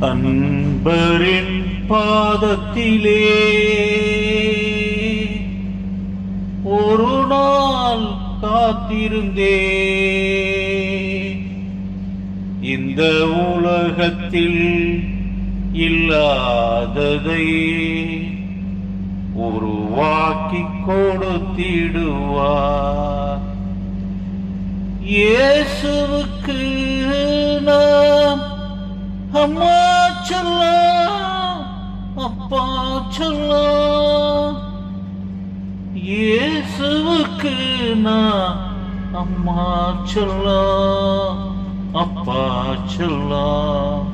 அன்பரின் பாதத்திலே ஒரு நாள் காத்திருந்தே. இந்த உலகத்தில் இல்லாததை உருவாக்கி கொடுத்திடுவார். இயேசுவுக்கு நாம் அம்மா சொல்லலாம், அப்பா சொல்லலாம். இயேசுவுக்கு நான் அம்மா சொல்லலாம், அப்பா சொல்லலாம்.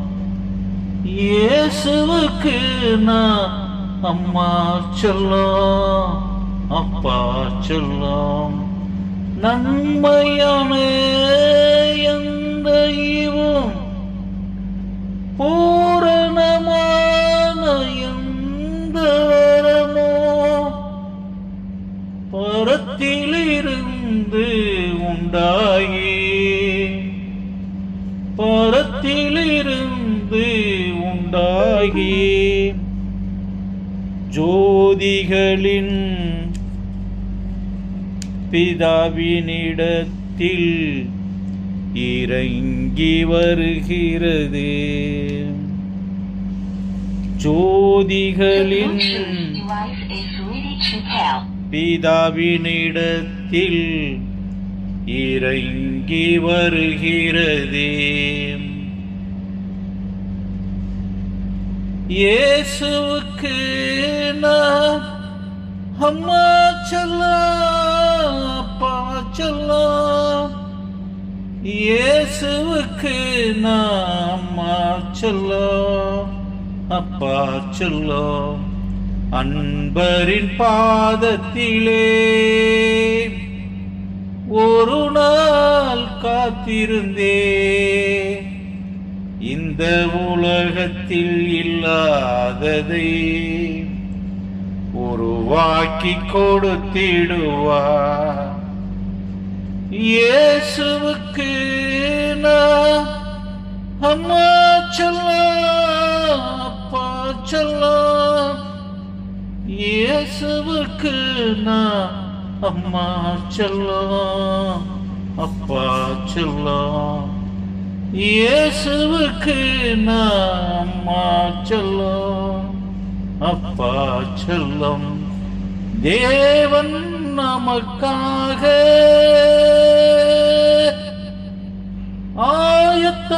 இயேசுவுக்கு நான் அம்மா சொல்லலாம், அப்பா சொல்லலாம். நன்மையான எந்த ஈவும் பூரணமான எந்த வரமோ பரத்திலிருந்து உண்டாகி, பரத்திலிருந்து உண்டாகி ஜோதிகளின் பிதாவினிடத்தில் இறங்கி வருகிறது. ஜோதிகளின் பிதாவினிடத்தில் இறங்கி வருகிறது. இயேசுவுக்கு நான் அம்மா சொல்லலாம், அப்பா சொல்லலாம். இயேசுவுக்கு நான் அம்மா சொல்லலாம், அப்பா சொல்லலாம். அன்பரின் பாதத்திலே ஒரு நாள் காத்திருந்தே. இந்த உலகத்தில் இல்லாததை உருவாக்கி கொடுத்திடுவார். இயேசுவுக்கு நான் அம்மா சொல்லலாம், அப்பா சொல்லலாம். இயேசுவுக்கு நான் அம்மா சொல்லலாம், அப்பா சொல்லலாம். இயேசுவுக்கு நான் அம்மா சொல்லலாம், அப்பா சொல்லம். தேவன் நமக்காக ஆயத்தம்